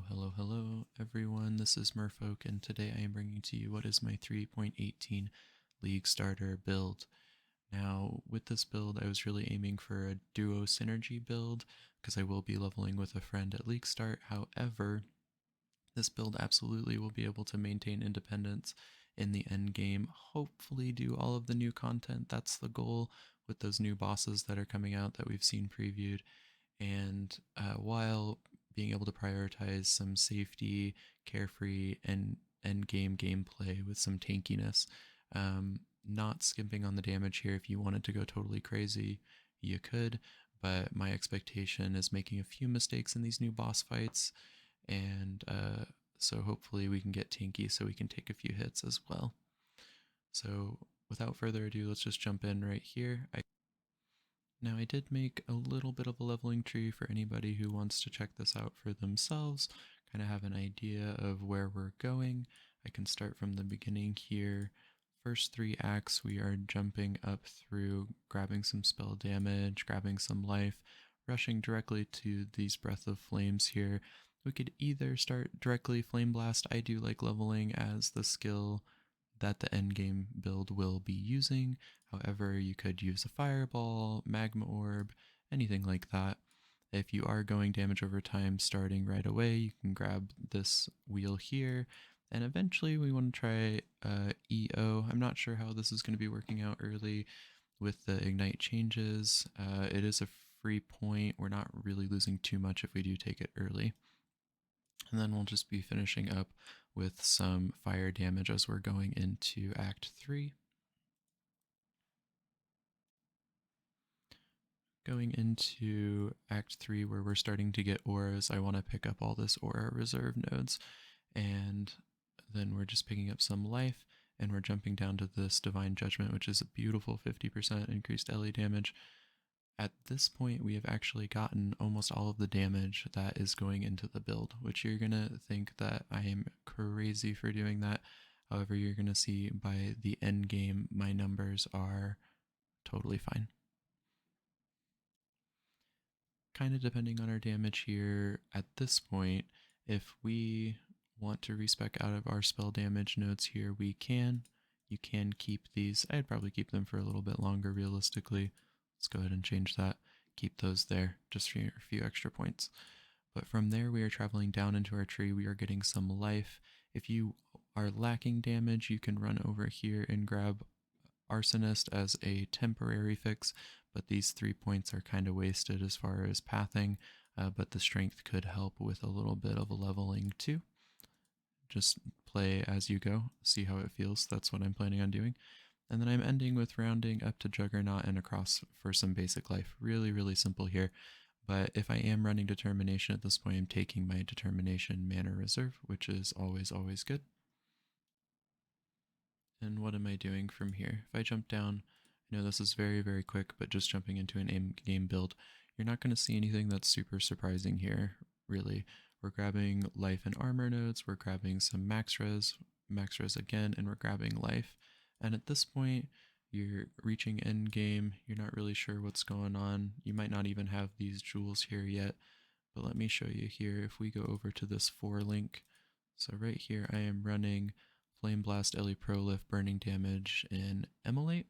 Hello, everyone. This is Merfolk, and today I am bringing to you what is my 3.18 League Starter build. Now, with this build, I was really aiming for a duo synergy build because I will be leveling with a friend at League Start. However, this build absolutely will be able to maintain independence in the end game. Hopefully, do all of the new content. That's the goal with those new bosses that are coming out that we've seen previewed and while being able to prioritize some safety, carefree, and end game gameplay with some tankiness. Not skimping on the damage here. If you wanted to go totally crazy, you could, but my expectation is making a few mistakes in these new boss fights, and so hopefully we can get tanky so we can take a few hits as well. So without further ado, let's just jump in right here. Now I did make a little bit of a leveling tree for anybody who wants to check this out for themselves, kind of have an idea of where we're going. I can start from the beginning here. First 3 acts we are jumping up through, grabbing some spell damage, grabbing some life, rushing directly to these Breath of Flames here. We could either start directly Flameblast. I do like leveling as the skill that the endgame build will be using. However, you could use a fireball, magma orb, anything like that. If you are going damage over time starting right away, you can grab this wheel here. And eventually we want to try EO. I'm not sure how this is going to be working out early with the ignite changes. It is a free point. We're not really losing too much if we do take it early. And then we'll just be finishing up with some fire damage as we're going into Act 3. Going into Act 3 where we're starting to get auras, I want to pick up all this aura reserve nodes, and then we're just picking up some life, and we're jumping down to this Divine Judgment, which is a beautiful 50% increased LE damage. At this point, we have actually gotten almost all of the damage that is going into the build, which you're going to think that I am crazy for doing that. However, you're going to see by the end game, my numbers are totally fine. Kind of depending on our damage here at this point, if we want to respec out of our spell damage nodes here, we can. You can keep these. I'd probably keep them for a little bit longer realistically. Let's go ahead and change that. Keep those there just for a few extra points. But from there, we are traveling down into our tree. We are getting some life. If you are lacking damage, you can run over here and grab Arsonist as a temporary fix, but these 3 points are kind of wasted as far as pathing, but the strength could help with a little bit of a leveling too. Just play as you go, see how it feels. That's what I'm planning on doing. And then I'm ending with rounding up to Juggernaut and across for some basic life. Really, really simple here. But if I am running Determination at this point, I'm taking my Determination Mana Reserve, which is always, always good. And what am I doing from here? If I jump down, I know this is very, very quick, but just jumping into an in-game build, you're not going to see anything that's super surprising here, really. We're grabbing life and armor nodes, we're grabbing some max res again, and we're grabbing life. And at this point, you're reaching end game, you're not really sure what's going on. You might not even have these jewels here yet, but let me show you here. If we go over to this 4 link, so right here I am running Flameblast, Ellie Prolift, Burning Damage, and Immolate.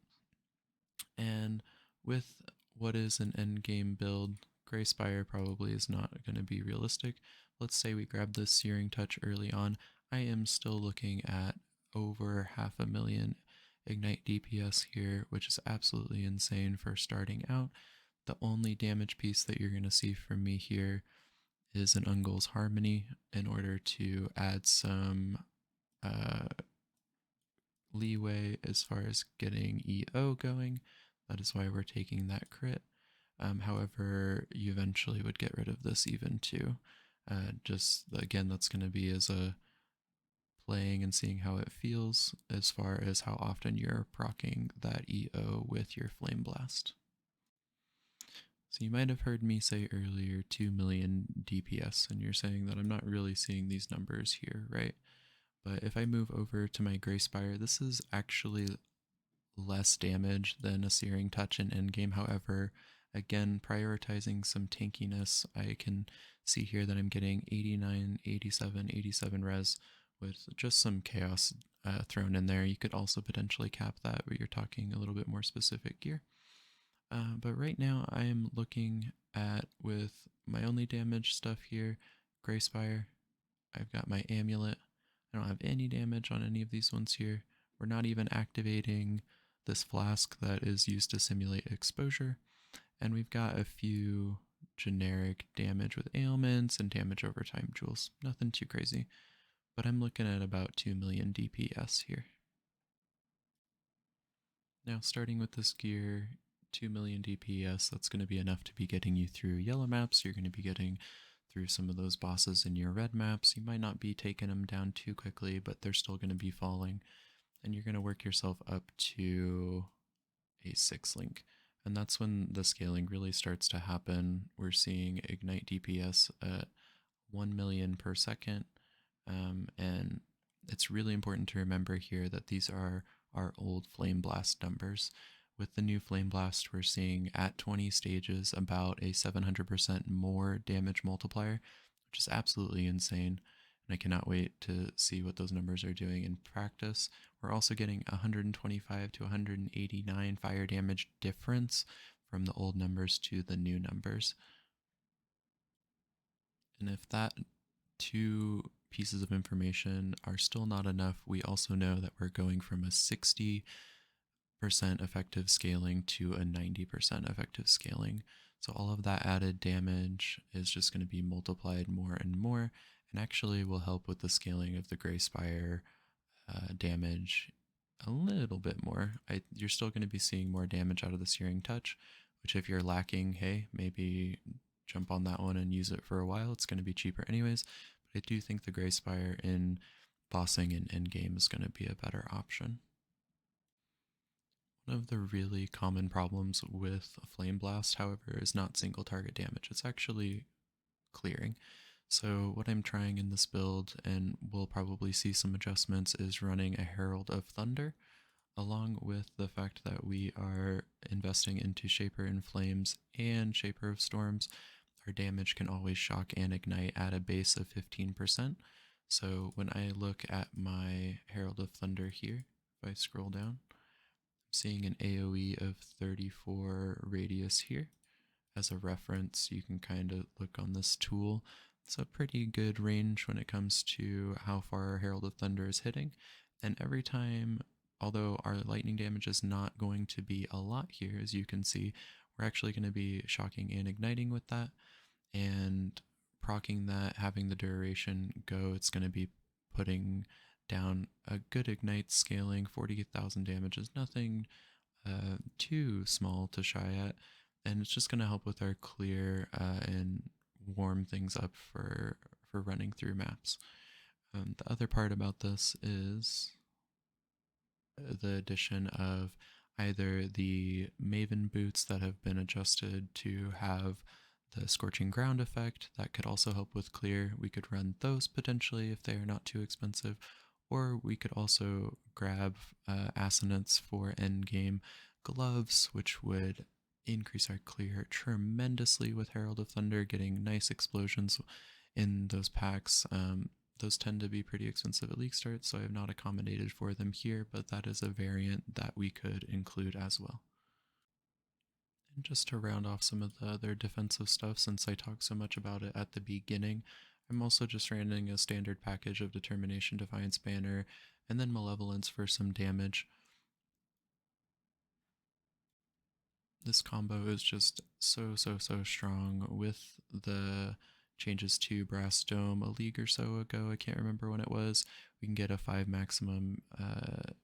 And with what is an endgame build, Grey Spire probably is not going to be realistic. Let's say we grab this Searing Touch early on. I am still looking at over 500,000 Ignite DPS here, which is absolutely insane for starting out. The only damage piece that you're going to see from me here is an Ungol's Harmony in order to add some leeway as far as getting EO going. That is why we're taking that crit. However, you eventually would get rid of this even too. Just again, that's going to be as a playing and seeing how it feels as far as how often you're proccing that EO with your Flameblast. So you might have heard me say earlier 2 million DPS, and you're saying that I'm not really seeing these numbers here, right? But if I move over to my Grey Spire, this is actually less damage than a Searing Touch in endgame. However, Again, prioritizing some tankiness. I can see here that I'm getting 89, 87, 87 res with just some chaos thrown in there. You could also potentially cap that, but you're talking a little bit more specific gear. But right now I am looking at, with my only damage stuff here, Grey Spire. I've got my amulet. I don't have any damage on any of these ones here. We're not even activating this flask that is used to simulate exposure. And we've got a few generic damage with ailments and damage over time jewels. Nothing too crazy. But I'm looking at about 2 million DPS here. Now, starting with this gear, 2 million DPS, that's going to be enough to be getting you through yellow maps. You're going to be getting through some of those bosses in your red maps. You might not be taking them down too quickly, but they're still going to be falling. And you're going to work yourself up to a 6 link. And that's when the scaling really starts to happen. We're seeing Ignite DPS at 1 million per second. And it's really important to remember here that these are our old Flameblast numbers. With the new Flameblast, we're seeing at 20 stages about a 700% more damage multiplier, which is absolutely insane. And I cannot wait to see what those numbers are doing in practice. We're also getting 125 to 189 fire damage difference from the old numbers to the new numbers. And if that two pieces of information are still not enough, we also know that we're going from a 60% effective scaling to a 90% effective scaling. So all of that added damage is just going to be multiplied more and more, and actually will help with the scaling of the Grey Spire damage a little bit more. You're still going to be seeing more damage out of the Searing Touch, which if you're lacking, hey, maybe jump on that one and use it for a while. It's going to be cheaper anyways, but I do think the Grey Spire in bossing in Endgame is going to be a better option. One of the really common problems with Flameblast, however, is not single target damage. It's actually clearing. So what I'm trying in this build, and we'll probably see some adjustments, is running a Herald of Thunder, along with the fact that we are investing into Shaper in Flames and Shaper of Storms. Our damage can always shock and ignite at a base of 15%. So when I look at my Herald of Thunder here, if I scroll down, I'm seeing an AoE of 34 radius here. As a reference, you can kind of look on this tool. It's a pretty good range when it comes to how far our Herald of Thunder is hitting. And every time, although our lightning damage is not going to be a lot here, as you can see, we're actually going to be shocking and igniting with that. And proccing that, having the duration go, it's going to be putting down a good ignite scaling. 40,000 damage is nothing too small to shy at, and it's just going to help with our clear and warm things up for running through maps. The other part about this is the addition of either the Maven boots that have been adjusted to have the Scorching Ground effect. That could also help with clear. We could run those potentially if they are not too expensive, or we could also grab assonance for endgame gloves, which would increase our clear tremendously with Herald of Thunder, getting nice explosions in those packs. Those tend to be pretty expensive at League Start, so I have not accommodated for them here, but that is a variant that we could include as well. And just to round off some of the other defensive stuff, since I talked so much about it at the beginning, I'm also just running a standard package of Determination, Defiance Banner, and then Malevolence for some damage. This combo is just so strong with the changes to Brass Dome a league or so ago. I can't remember when it was. We can get a 5 maximum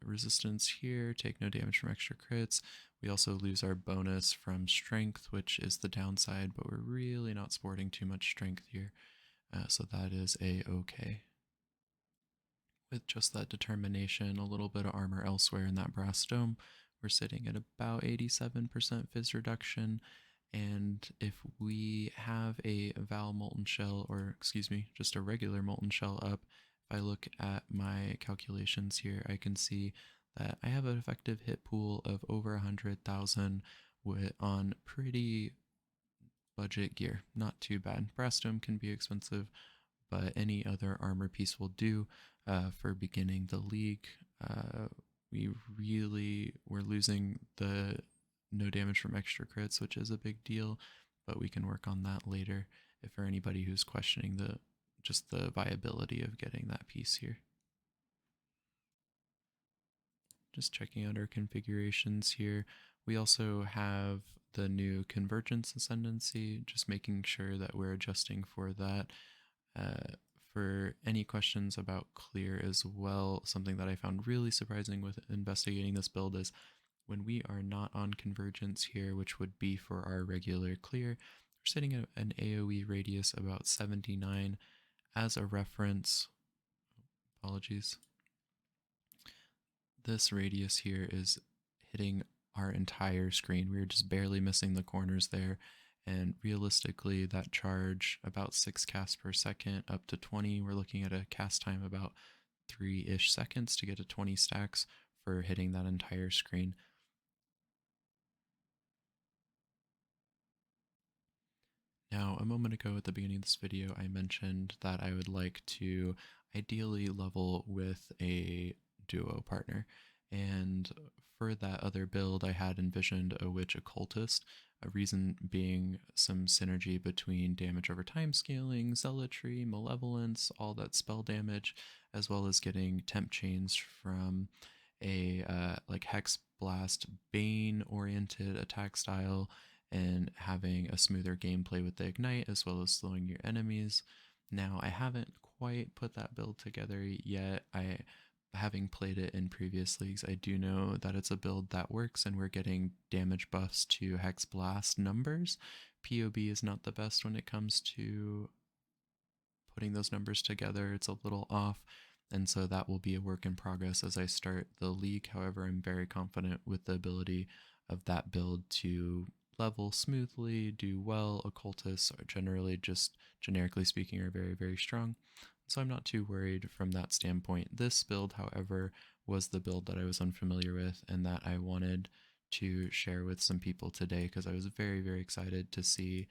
resistance here, take no damage from extra crits. We also lose our bonus from strength, which is the downside, but we're really not sporting too much strength here. So that is a-okay. With just that determination, a little bit of armor elsewhere in that Brass Dome, we're sitting at about 87% fizz reduction. And if we have a Val Molten Shell, or excuse me, just a regular Molten Shell up, if I look at my calculations here, I can see that I have an effective hit pool of over 100,000 on pretty budget gear. Not too bad. Brass dome can be expensive, but any other armor piece will do for beginning the league. We really were losing the no damage from extra crits, which is a big deal, but we can work on that later if for anybody who's questioning just the viability of getting that piece here. Just checking out our configurations here. We also have the new convergence ascendancy, just making sure that we're adjusting for that. For any questions about clear as well, something that I found really surprising with investigating this build is when we are not on convergence here, which would be for our regular clear, we're sitting at an AoE radius about 79. As a reference, apologies, this radius here is hitting our entire screen. We were just barely missing the corners there. And realistically, that charge about 6 casts per second up to 20. We're looking at a cast time about 3-ish seconds to get to 20 stacks for hitting that entire screen. Now, a moment ago at the beginning of this video, I mentioned that I would like to ideally level with a duo partner. And for that other build, I had envisioned a witch occultist, a reason being some synergy between damage over time scaling, zealotry, malevolence, all that spell damage, as well as getting temp chains from a like hex blast bane oriented attack style and having a smoother gameplay with the ignite as well as slowing your enemies. Now, I haven't quite put that build together yet. Having played it in previous leagues, I do know that it's a build that works and we're getting damage buffs to Hex Blast numbers. POB is not the best when it comes to putting those numbers together. It's a little off, and so that will be a work in progress as I start the league. However, I'm very confident with the ability of that build to level smoothly, do well. Occultists are generally, just generically speaking, are very, very strong. So I'm not too worried from that standpoint. This build, however, was the build that I was unfamiliar with and that I wanted to share with some people today because I was very, very excited to see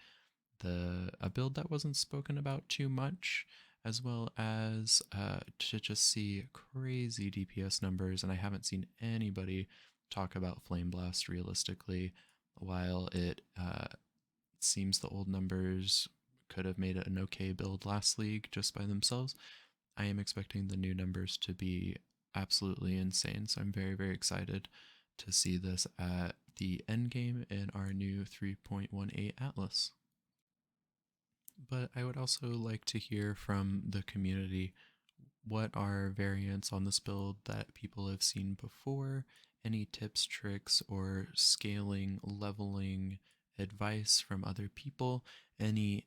a build that wasn't spoken about too much, as well as to just see crazy DPS numbers. And I haven't seen anybody talk about Flameblast realistically. While it seems the old numbers could have made it an okay build last league just by themselves, I am expecting the new numbers to be absolutely insane. So I'm very, very excited to see this at the endgame in our new 3.18 Atlas. But I would also like to hear from the community what are variants on this build that people have seen before, any tips, tricks, or scaling, leveling advice from other people, any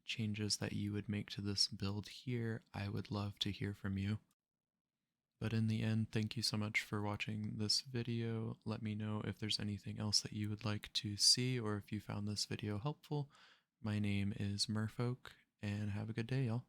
changes that you would make to this build here. I would love to hear from you. But in the end, thank you so much for watching this video. Let me know if there's anything else that you would like to see or if you found this video helpful. My name is Merfolk, and have a good day, y'all.